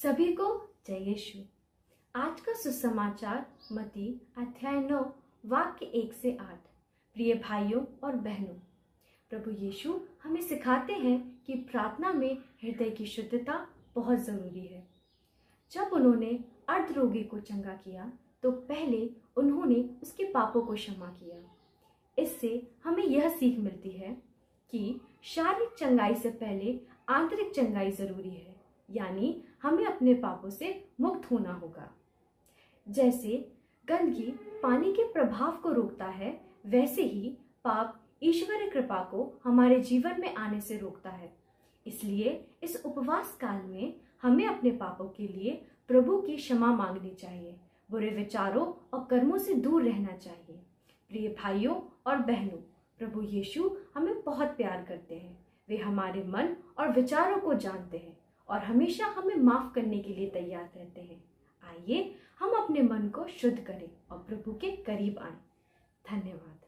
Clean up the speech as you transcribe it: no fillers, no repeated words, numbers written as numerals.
सभी को जय यीशु। आज का सुसमाचार मत्ती अध्याय 9 वाक्य 1 से 8। प्रिय भाइयों और बहनों, प्रभु यीशु हमें सिखाते हैं कि प्रार्थना में हृदय की शुद्धता बहुत जरूरी है। जब उन्होंने अर्ध रोगी को चंगा किया तो पहले उन्होंने उसके पापों को क्षमा किया। इससे हमें यह सीख मिलती है कि शारीरिक चंगाई से पहले आंतरिक चंगाई जरूरी है, यानी हमें अपने पापों से मुक्त होना होगा। जैसे गंदगी पानी के प्रभाव को रोकता है, वैसे ही पाप ईश्वरीय कृपा को हमारे जीवन में आने से रोकता है। इसलिए इस उपवास काल में हमें अपने पापों के लिए प्रभु की क्षमा मांगनी चाहिए, बुरे विचारों और कर्मों से दूर रहना चाहिए। प्रिय भाइयों और बहनों, प्रभु यीशु हमें बहुत प्यार करते हैं। वे हमारे मन और विचारों को जानते हैं और हमेशा हमें माफ करने के लिए तैयार रहते हैं। आइए हम अपने मन को शुद्ध करें और प्रभु के करीब आएं। धन्यवाद।